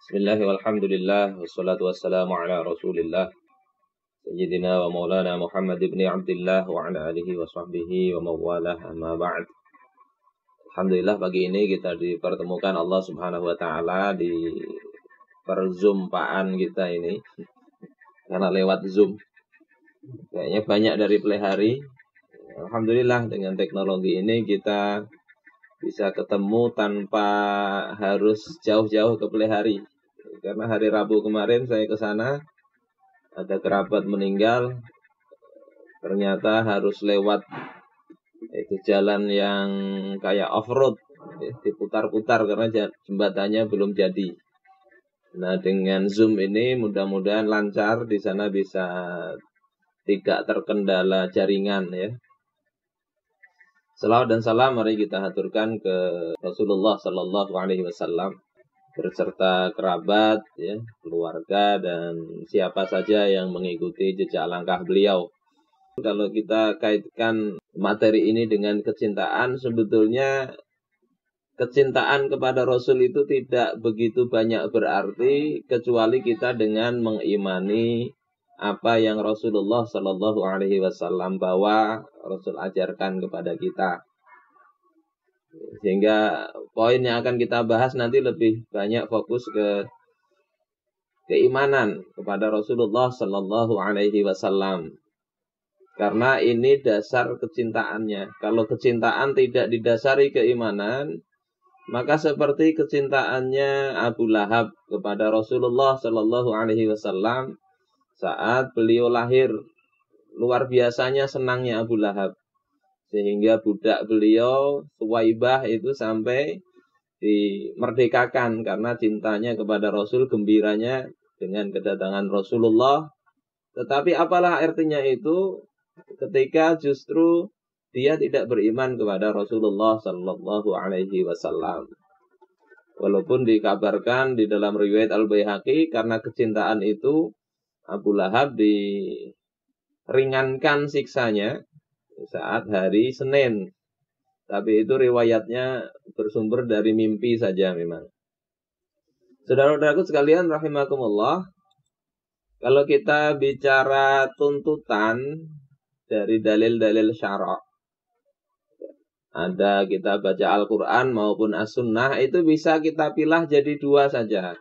Bismillah walhamdulillah wassalatu wassalamu ala rasulillah Sayyidina wa maulana Muhammad ibn Abdillah wa ala alihi wa sahbihi wa mawalah amma ba'd. Alhamdulillah pagi ini kita dipertemukan Allah subhanahu wa ta'ala di perzumpaan kita ini. Karena lewat Zoom. Kayaknya banyak dari pelihari. Alhamdulillah dengan teknologi ini kita bisa ketemu tanpa harus jauh-jauh ke pelihari. Karena hari Rabu kemarin saya ke sana, ada kerabat meninggal, ternyata harus lewat itu jalan yang kayak off-road, diputar-putar karena jembatannya belum jadi. Nah, dengan Zoom ini mudah-mudahan lancar, di sana bisa tidak terkendala jaringan ya. Selawat dan salam mari kita haturkan ke Rasulullah Sallallahu Alaihi Wasallam berserta kerabat, ya, keluarga dan siapa saja yang mengikuti jejak langkah beliau. Kalau kita kaitkan materi ini dengan kecintaan, sebetulnya kecintaan kepada Rasul itu tidak begitu banyak berarti kecuali kita dengan mengimani apa yang Rasulullah Sallallahu Alaihi Wasallam bawa, Rasul ajarkan kepada kita. Sehingga poin yang akan kita bahas nanti lebih banyak fokus ke keimanan kepada Rasulullah Sallallahu Alaihi Wasallam. Karena ini dasar kecintaannya. Kalau kecintaan tidak didasari keimanan, maka seperti kecintaannya Abu Lahab kepada Rasulullah Sallallahu Alaihi Wasallam saat beliau lahir. Luar biasanya senangnya Abu Lahab. Sehingga budak beliau, Suwaibah itu sampai dimerdekakan karena cintanya kepada Rasul, gembiranya dengan kedatangan Rasulullah. Tetapi apalah artinya itu ketika justru dia tidak beriman kepada Rasulullah Sallallahu Alaihi Wasallam. Walaupun dikabarkan di dalam riwayat Al-Baihaqi karena kecintaan itu Abu Lahab diringankan siksanya saat hari Senin. Tapi itu riwayatnya bersumber dari mimpi saja memang. Saudara-saudaraku sekalian rahimakumullah, kalau kita bicara tuntutan dari dalil-dalil syara', ada kita baca Al-Quran maupun As-Sunnah, itu bisa kita pilih jadi dua saja.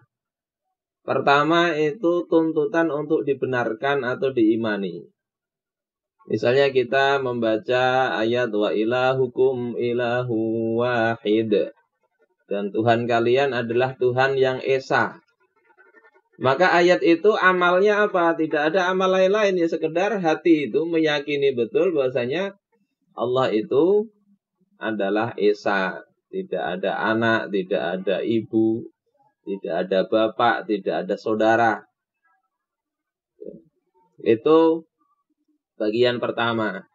Pertama itu tuntutan untuk dibenarkan atau diimani. Misalnya kita membaca ayat wa ilahukum ilahu wahid. Dan Tuhan kalian adalah Tuhan yang esa. Maka ayat itu amalnya apa? Tidak ada amal lain-lain. Ya sekedar hati itu meyakini betul bahwasanya Allah itu adalah esa. Tidak ada anak, tidak ada ibu, tidak ada bapak, tidak ada saudara. Itu bagian pertama.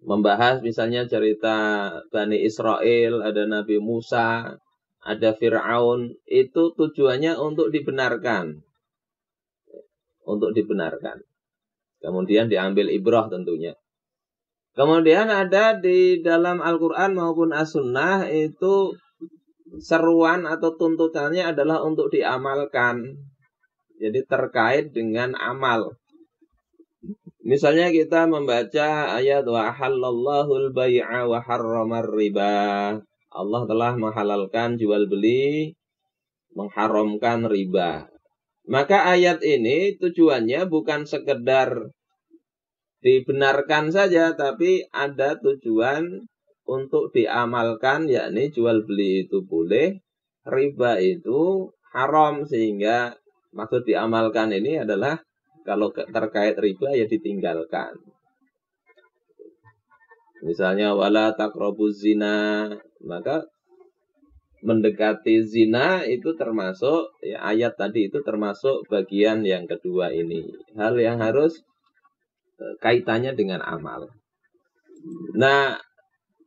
Membahas misalnya cerita Bani Israel, ada Nabi Musa, ada Fir'aun. Itu tujuannya untuk dibenarkan. Untuk dibenarkan. Kemudian diambil ibrah tentunya. Kemudian ada di dalam Al-Quran maupun As-Sunnah itu seruan atau tuntutannya adalah untuk diamalkan. Jadi terkait dengan amal. Misalnya kita membaca ayat wa halallahu al-bai'a wa harramar riba. Allah telah menghalalkan jual beli, mengharamkan riba. Maka ayat ini tujuannya bukan sekedar dibenarkan saja, tapi ada tujuan untuk diamalkan, yakni jual beli itu boleh, riba itu haram, sehingga maksud diamalkan ini adalah kalau terkait riba ya ditinggalkan. Misalnya wala taqrabuz zina, maka mendekati zina itu termasuk ya, ayat tadi itu termasuk bagian yang kedua ini. Hal yang harus kaitannya dengan amal. Nah,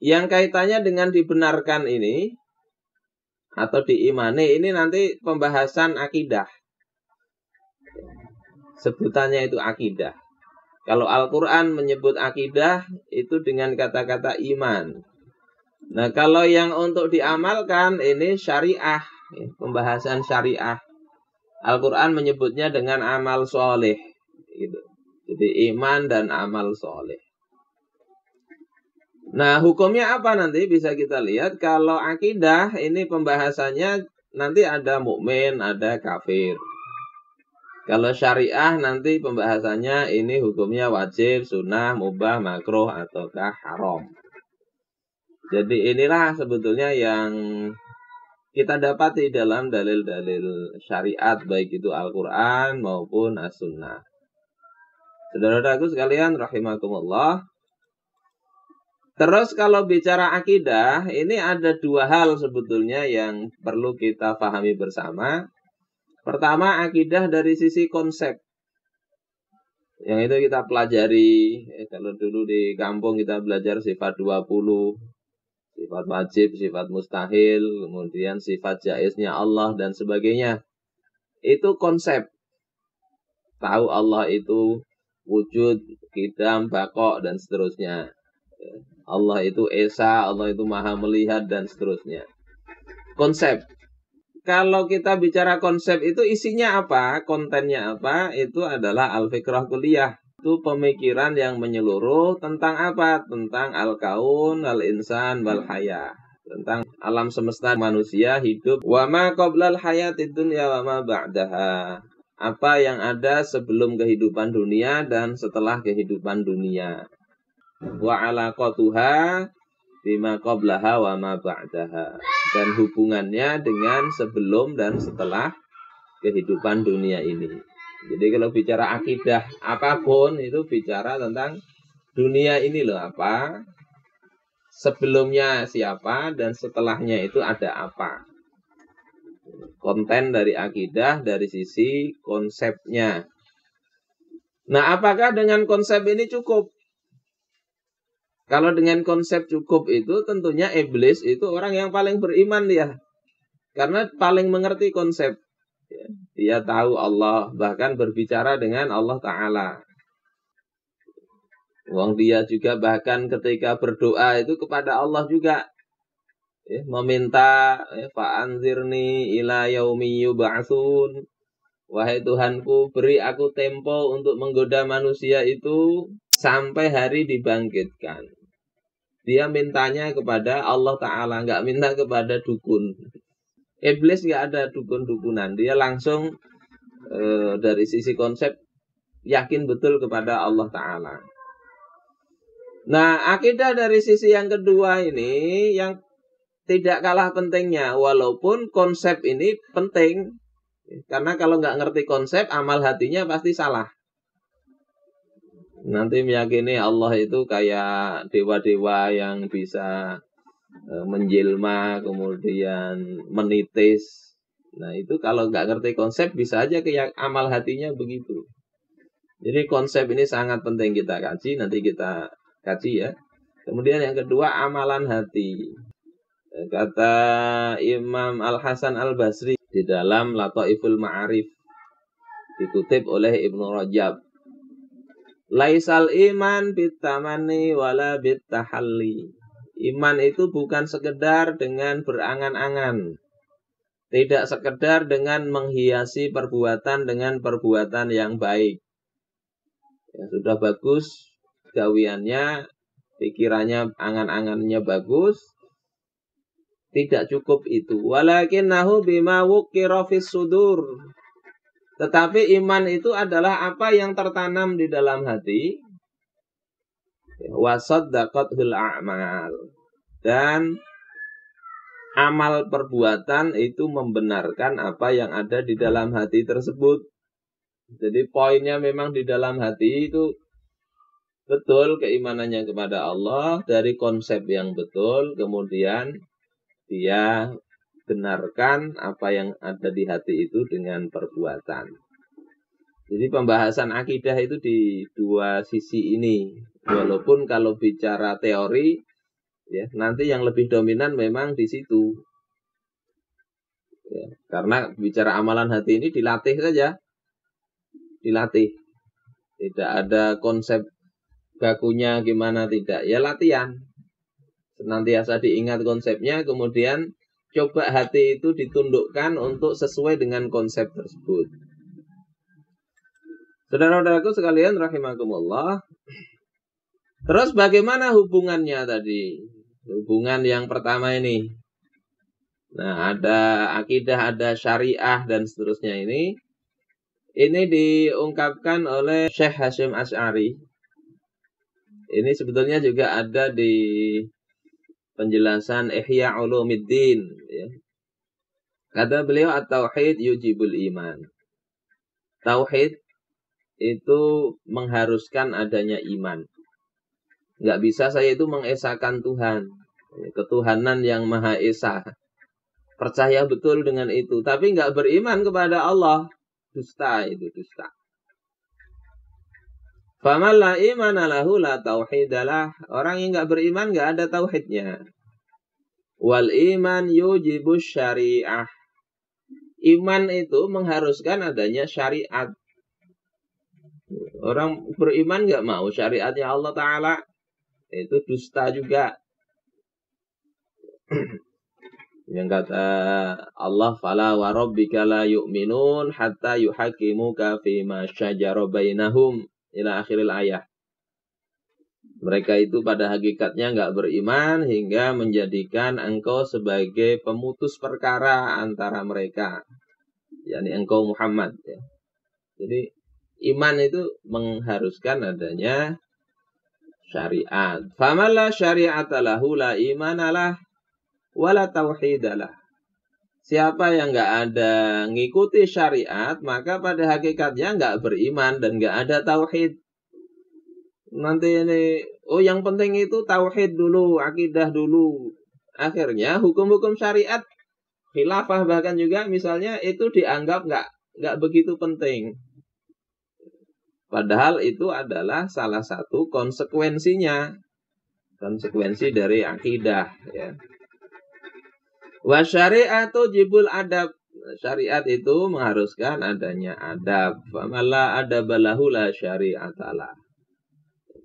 yang kaitannya dengan dibenarkan ini atau diimani ini nanti pembahasan akidah. Sebutannya itu akidah. Kalau Al-Quran menyebut akidah itu dengan kata-kata iman. Nah, kalau yang untuk diamalkan ini syariah, pembahasan syariah. Al-Quran menyebutnya dengan amal soleh. Gitu. Jadi iman dan amal soleh. Nah, hukumnya apa nanti bisa kita lihat. Kalau akidah ini pembahasannya nanti ada mukmin, ada kafir. Kalau syariah nanti pembahasannya ini hukumnya wajib, sunnah, mubah, makruh, ataukah haram. Jadi inilah sebetulnya yang kita dapati dalam dalil-dalil syariat, baik itu Al-Quran maupun As-Sunnah. Saudara-saudaraku sekalian, rahimakumullah. Terus kalau bicara akidah, ini ada dua hal sebetulnya yang perlu kita pahami bersama. Pertama, akidah dari sisi konsep. Yang itu kita pelajari, kalau dulu di kampung kita belajar sifat 20, sifat wajib, sifat mustahil, kemudian sifat jaiznya Allah dan sebagainya. Itu konsep. Tahu Allah itu wujud, qidam, baqa, dan seterusnya. Allah itu esa, Allah itu maha melihat, dan seterusnya. Konsep. Kalau kita bicara konsep itu isinya apa, kontennya apa, itu adalah al-fikrah kuliah. Itu pemikiran yang menyeluruh tentang apa? Tentang al-kaun, al-insan, wal-haya. Tentang alam semesta manusia hidup. Wa ma qoblal hayatid dunya wa ma ba'daha. Apa yang ada sebelum kehidupan dunia dan setelah kehidupan dunia. Wa alaqatuha bima qablaha wa ma ba'daha, dan hubungannya dengan sebelum dan setelah kehidupan dunia ini. Jadi kalau bicara akidah apapun itu bicara tentang dunia ini loh, apa sebelumnya siapa dan setelahnya itu ada apa. Konten dari akidah dari sisi konsepnya. Nah, apakah dengan konsep ini cukup? Kalau dengan konsep cukup itu tentunya iblis itu orang yang paling beriman dia. Karena paling mengerti konsep. Dia tahu Allah, bahkan berbicara dengan Allah Ta'ala. Dia juga bahkan ketika berdoa itu kepada Allah juga. Meminta, fa'anzirni ila yaumi yub'atsun. Wahai Tuhanku, beri aku tempo untuk menggoda manusia itu sampai hari dibangkitkan. Dia mintanya kepada Allah Ta'ala, nggak minta kepada dukun. Iblis nggak ada dukun-dukunan. Dia langsung dari sisi konsep yakin betul kepada Allah Ta'ala. Nah, akidah dari sisi yang kedua ini yang tidak kalah pentingnya. Walaupun konsep ini penting. Karena kalau nggak ngerti konsep, amal hatinya pasti salah. Nanti meyakini Allah itu kayak dewa-dewa yang bisa menjelma, kemudian menitis. Nah itu kalau nggak ngerti konsep bisa aja kayak amal hatinya begitu. Jadi konsep ini sangat penting kita kaji, nanti kita kaji ya. Kemudian yang kedua amalan hati. Kata Imam Al-Hasan Al-Basri di dalam Lataiful Ma'arif, dikutip oleh Ibnu Rajab. Laisal iman bitamani wala bitahalli. Iman itu bukan sekedar dengan berangan-angan. Tidak sekedar dengan menghiasi perbuatan dengan perbuatan yang baik. Ya, sudah bagus gawiannya, pikirannya, angan-angannya bagus. Tidak cukup itu. Walakinnahu bima wuqira fis sudur. Tetapi iman itu adalah apa yang tertanam di dalam hati. Wasaddaqathul a'mal. Dan amal perbuatan itu membenarkan apa yang ada di dalam hati tersebut. Jadi poinnya memang di dalam hati itu betul keimanannya kepada Allah dari konsep yang betul. Kemudian dia benarkan apa yang ada di hati itu dengan perbuatan. Jadi pembahasan akidah itu di dua sisi ini. Walaupun kalau bicara teori, ya nanti yang lebih dominan memang di situ. Ya, karena bicara amalan hati ini dilatih saja, dilatih. Tidak ada konsep bakunya gimana tidak, ya latihan. Senantiasa diingat konsepnya, kemudian coba hati itu ditundukkan untuk sesuai dengan konsep tersebut. Saudara-saudaraku sekalian rahimakumullah. Terus bagaimana hubungannya tadi? Hubungan yang pertama ini. Nah, ada akidah, ada syariah dan seterusnya ini. Ini diungkapkan oleh Syekh Hasyim Asy'ari. Ini sebetulnya juga ada di penjelasan Ihya Ulumuddin, ya. Kata beliau, at-tauhid yujibul iman. Tauhid itu mengharuskan adanya iman. Nggak bisa saya itu mengesahkan Tuhan, ketuhanan yang Maha Esa. Percaya betul dengan itu, tapi nggak beriman kepada Allah. Dusta itu, dusta. Faman la imana lahu la tauhidalah. Orang yang nggak beriman nggak ada tauhidnya. Wal iman yujibus syariah. Iman itu mengharuskan adanya syariat. Orang beriman nggak mau syariatnya Allah Ta'ala, itu dusta juga. Yang kata Allah, fala wa rabbika la yu'minun hatta yuhakimuka fima syajara bainahum ila akhiril ayat. Mereka itu pada hakikatnya nggak beriman hingga menjadikan engkau sebagai pemutus perkara antara mereka, yakni engkau Muhammad, ya. Jadi iman itu mengharuskan adanya syariat. Famalla syari'ata lahu la imanalah wala tauhidalah. Siapa yang nggak ada ngikuti syariat, maka pada hakikatnya nggak beriman dan nggak ada tauhid. Nanti ini, yang penting itu tauhid dulu, akidah dulu. Akhirnya hukum-hukum syariat, khilafah bahkan juga misalnya itu dianggap nggak begitu penting. Padahal itu adalah salah satu konsekuensinya, konsekuensi dari akidah, ya. Wa syari'atu jibul adab. Syariat itu mengharuskan adanya adab. Famalla adabalahu la syari'atalah.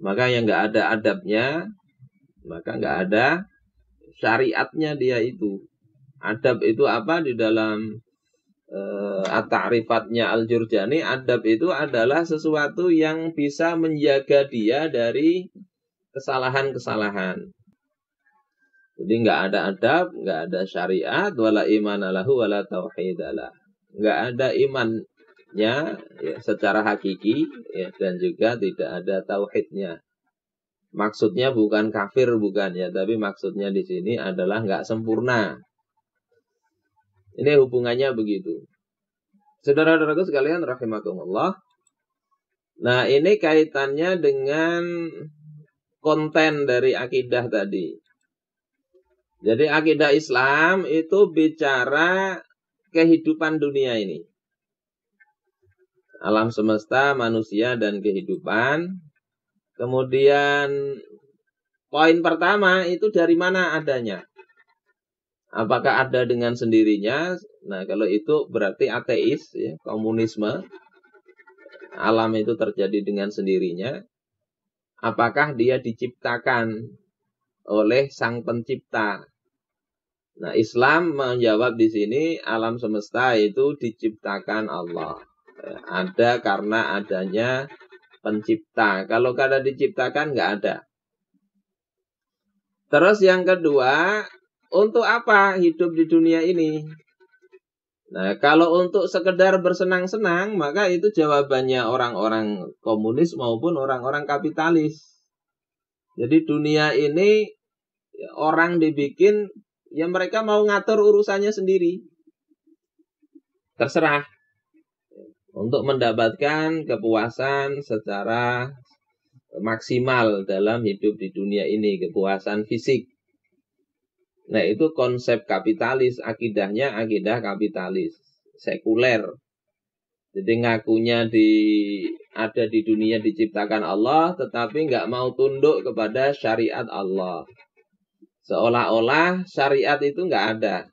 Maka yang nggak ada adabnya, maka nggak ada syariatnya dia itu. Adab itu apa? Di dalam at-ta'rifatnya Al-Jurjani, adab itu adalah sesuatu yang bisa menjaga dia dari kesalahan-kesalahan. Jadi nggak ada adab, nggak ada syariat, wala imana lahu wala tauhidalah. Nggak ada imannya, ya, secara hakiki, ya, dan juga tidak ada tauhidnya. Maksudnya bukan kafir, bukan, ya, tapi maksudnya di sini adalah nggak sempurna. Ini hubungannya begitu. Saudara-saudaraku sekalian rahimakumullah. Nah, ini kaitannya dengan konten dari akidah tadi. Jadi akidah Islam itu bicara kehidupan dunia ini. Alam semesta, manusia, dan kehidupan. Kemudian poin pertama itu dari mana adanya? Apakah ada dengan sendirinya? Nah, kalau itu berarti ateis, ya, komunisme. Alam itu terjadi dengan sendirinya. Apakah dia diciptakan oleh Sang Pencipta? Nah, Islam menjawab di sini alam semesta itu diciptakan Allah. Ada karena adanya pencipta. Kalau kada diciptakan nggak ada. Terus yang kedua, untuk apa hidup di dunia ini? Nah, kalau untuk sekedar bersenang-senang, maka itu jawabannya orang-orang komunis maupun orang-orang kapitalis. Jadi dunia ini orang dibikin, ya mereka mau ngatur urusannya sendiri. Terserah. Untuk mendapatkan kepuasan secara maksimal dalam hidup di dunia ini, kepuasan fisik. Nah, itu konsep kapitalis, akidahnya akidah kapitalis, sekuler. Jadi ngakunya ada di dunia diciptakan Allah, tetapi nggak mau tunduk kepada syariat Allah. Seolah-olah syariat itu nggak ada.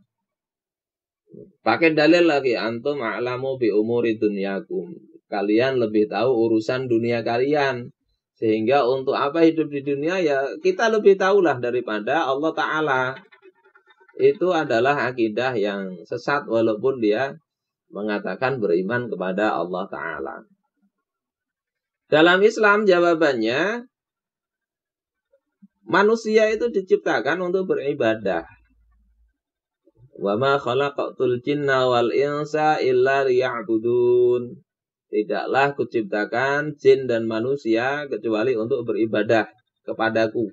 Pakai dalil lagi, antum a'lamu bi umuri dunyakum. Kalian lebih tahu urusan dunia kalian. Sehingga untuk apa hidup di dunia, ya kita lebih tahulah daripada Allah Ta'ala. itu adalah akidah yang sesat walaupun dia mengatakan beriman kepada Allah Ta'ala. Dalam Islam jawabannya, manusia itu diciptakan untuk beribadah. Wa ma khalaqatul jinna wal insa illa liya'budun. Tidaklah kuciptakan jin dan manusia kecuali untuk beribadah kepadaku.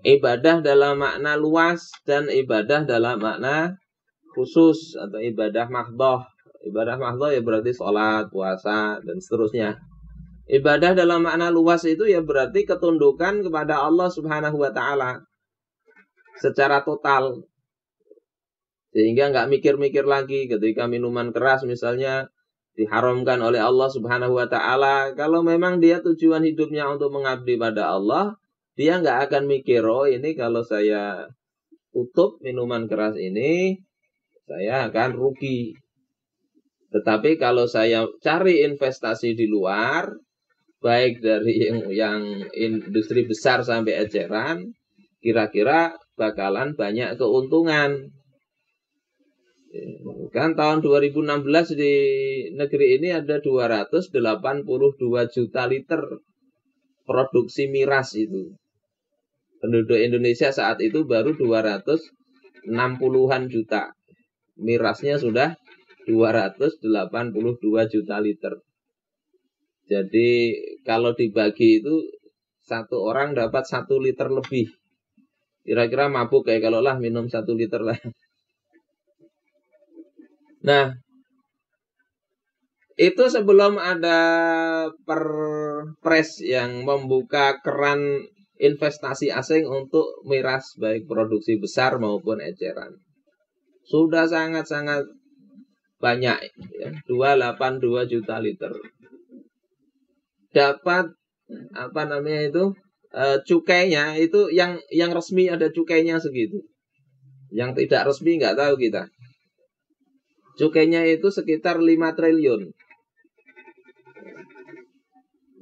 Ibadah dalam makna luas dan ibadah dalam makna khusus atau ibadah mahdhah. Ibadah mahdhah ya berarti sholat, puasa, dan seterusnya. Ibadah dalam makna luas itu ya berarti ketundukan kepada Allah Subhanahu wa Ta'ala secara total. Sehingga nggak mikir-mikir lagi ketika minuman keras misalnya diharamkan oleh Allah Subhanahu wa Ta'ala. Kalau memang dia tujuan hidupnya untuk mengabdi pada Allah, dia nggak akan mikir, oh ini kalau saya tutup minuman keras ini, saya akan rugi. Tetapi kalau saya cari investasi di luar, baik dari yang industri besar sampai eceran, kira-kira bakalan banyak keuntungan. Kan tahun 2016 di negeri ini ada 282 juta liter produksi miras itu. Penduduk Indonesia saat itu baru 260-an juta. Mirasnya sudah 282 juta liter. Jadi kalau dibagi itu satu orang dapat 1 liter lebih. Kira-kira mabuk kayak kalau lah minum 1 liter lah. Nah, itu sebelum ada perpres yang membuka keran investasi asing untuk miras baik produksi besar maupun eceran. Sudah sangat-sangat banyak ya, 282 juta liter. Dapat apa namanya itu? Cukainya itu yang resmi ada cukainya segitu. Yang tidak resmi nggak tahu kita. Cukainya itu sekitar 5 triliun.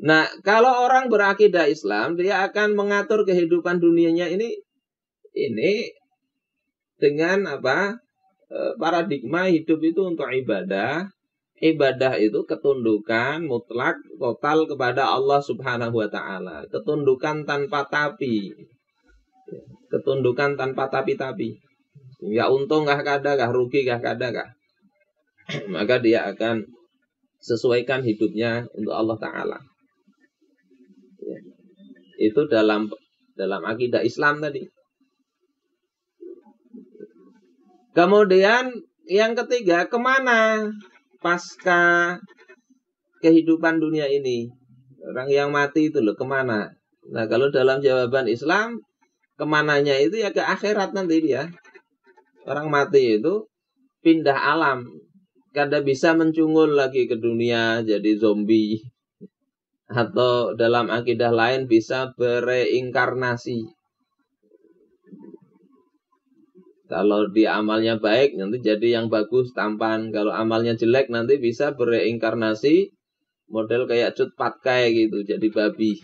Nah, kalau orang berakidah Islam, dia akan mengatur kehidupan dunianya ini dengan apa? Paradigma hidup itu untuk ibadah. Ibadah itu ketundukan mutlak total kepada Allah Subhanahu wa Ta'ala. Ketundukan tanpa tapi. Ketundukan tanpa tapi-tapi. Ya untung kah kada kah, rugi kah kada kah. Maka dia akan sesuaikan hidupnya untuk Allah Ta'ala. Ya. Itu dalam akidah Islam tadi. Kemudian yang ketiga, kemana pasca kehidupan dunia ini? Orang yang mati itu loh, kemana? Nah kalau dalam jawaban Islam, kemananya itu ya ke akhirat nanti dia. Orang mati itu pindah alam. Kada bisa mencungul lagi ke dunia jadi zombie. Atau dalam akidah lain bisa bereinkarnasi. Kalau dia amalnya baik nanti jadi yang bagus tampan. Kalau amalnya jelek nanti bisa bereinkarnasi model kayak Cut Patkai gitu, jadi babi.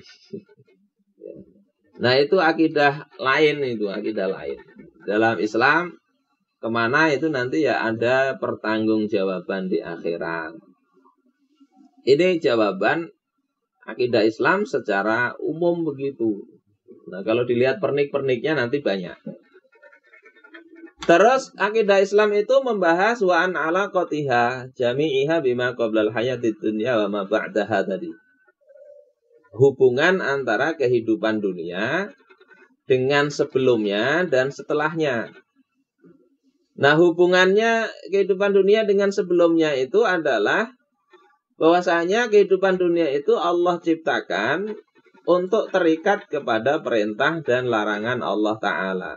Nah itu akidah lain itu, akidah lain. Dalam Islam kemana itu nanti ya ada pertanggungjawaban di akhirat. Ini jawaban akidah Islam secara umum begitu. Nah kalau dilihat pernik-perniknya nanti banyak. Terus akidah Islam itu membahas wa'an ala qotiha jami'iha bima qoblal hayatid dunya wa ma ba'daha tadi. Hubungan antara kehidupan dunia dengan sebelumnya dan setelahnya. Nah hubungannya kehidupan dunia dengan sebelumnya itu adalah bahwasanya kehidupan dunia itu Allah ciptakan untuk terikat kepada perintah dan larangan Allah Ta'ala.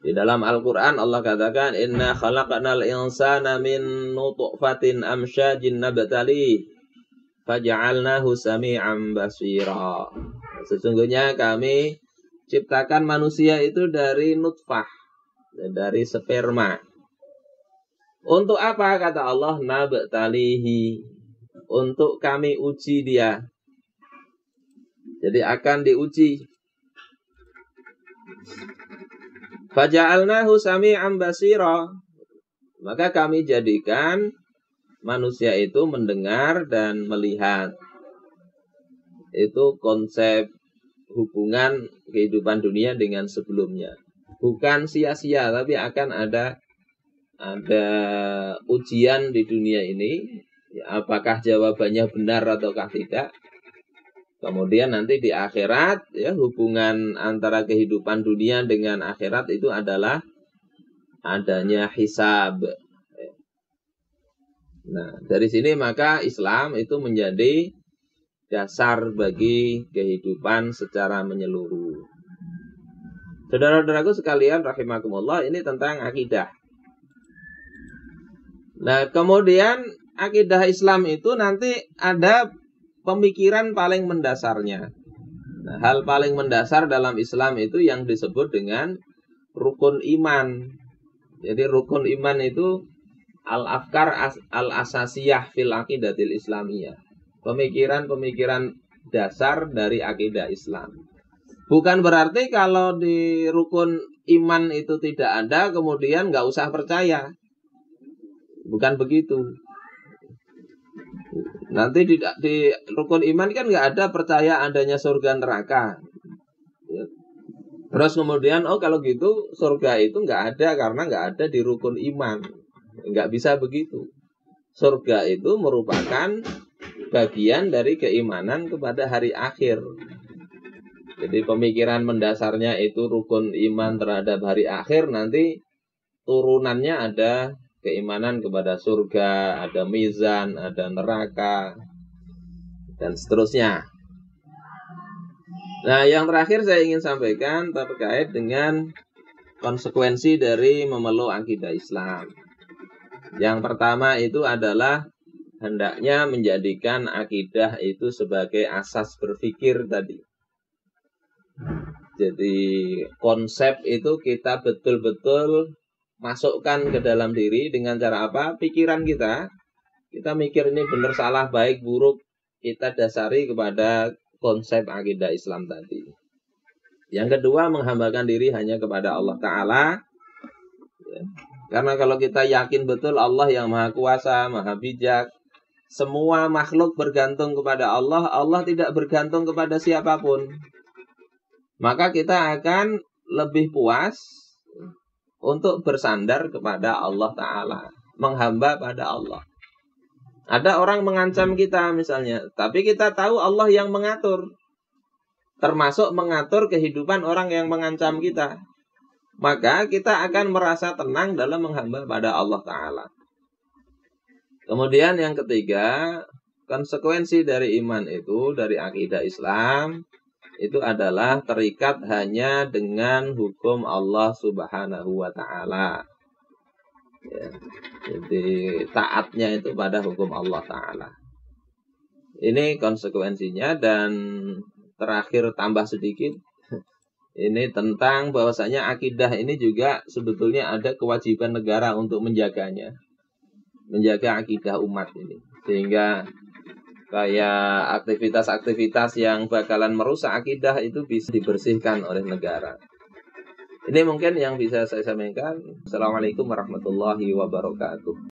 Di dalam Al-Quran Allah katakan, Inna khalaqnal insana min nutfatin amsyajin nabtali faja'alnahu sami'an basira. Sesungguhnya kami ciptakan manusia itu dari nutfah, dari sperma. Untuk apa kata Allah? Nabtalihi, untuk kami uji dia. Jadi akan diuji. Faja'alnahu sami'an basira. Maka kami jadikan manusia itu mendengar dan melihat. Itu konsep hubungan kehidupan dunia dengan sebelumnya. Bukan sia-sia, tapi akan ada ujian di dunia ini. Apakah jawabannya benar ataukah tidak? Kemudian nanti di akhirat, ya, hubungan antara kehidupan dunia dengan akhirat itu adalah adanya hisab. Nah, dari sini maka Islam itu menjadi dasar bagi kehidupan secara menyeluruh. Saudara-saudaraku sekalian rahimakumullah, ini tentang akidah. Nah, kemudian akidah Islam itu nanti ada pemikiran paling mendasarnya. Nah, hal paling mendasar dalam Islam itu yang disebut dengan rukun iman. Jadi rukun iman itu al-afkar al-asasiyah fil aqidatil islamiyah. Pemikiran-pemikiran dasar dari akidah Islam. Bukan berarti kalau di rukun iman itu tidak ada, kemudian nggak usah percaya. Bukan begitu. Nanti di rukun iman kan nggak ada percaya adanya surga neraka. Terus kemudian, kalau gitu surga itu nggak ada karena nggak ada di rukun iman. Nggak bisa begitu. Surga itu merupakan bagian dari keimanan kepada hari akhir. Jadi pemikiran mendasarnya itu rukun iman terhadap hari akhir, nanti turunannya ada keimanan kepada surga, ada mizan, ada neraka, dan seterusnya. Nah, yang terakhir saya ingin sampaikan terkait dengan konsekuensi dari memeluk akidah Islam. Yang pertama itu adalah hendaknya menjadikan akidah itu sebagai asas berpikir tadi. Jadi konsep itu kita betul-betul masukkan ke dalam diri dengan cara apa? Pikiran kita. Kita mikir ini benar salah, baik buruk, kita dasari kepada konsep akidah Islam tadi. Yang kedua, menghambakan diri hanya kepada Allah Ta'ala. Ya. Karena kalau kita yakin betul Allah yang maha kuasa, maha bijak, semua makhluk bergantung kepada Allah, Allah tidak bergantung kepada siapapun. Maka kita akan lebih puas untuk bersandar kepada Allah Ta'ala, menghamba pada Allah. Ada orang mengancam kita misalnya, tapi kita tahu Allah yang mengatur, termasuk mengatur kehidupan orang yang mengancam kita. Maka kita akan merasa tenang dalam menghamba pada Allah Ta'ala. Kemudian yang ketiga, konsekuensi dari iman itu, dari akidah Islam, itu adalah terikat hanya dengan hukum Allah Subhanahu wa Ta'ala. Ya, jadi taatnya itu pada hukum Allah Ta'ala. Ini konsekuensinya. Dan terakhir tambah sedikit, ini tentang bahwasanya akidah ini juga sebetulnya ada kewajiban negara untuk menjaganya, menjaga akidah umat ini, sehingga kayak aktivitas-aktivitas yang bakalan merusak akidah itu bisa dibersihkan oleh negara. Ini mungkin yang bisa saya sampaikan. Assalamualaikum warahmatullahi wabarakatuh.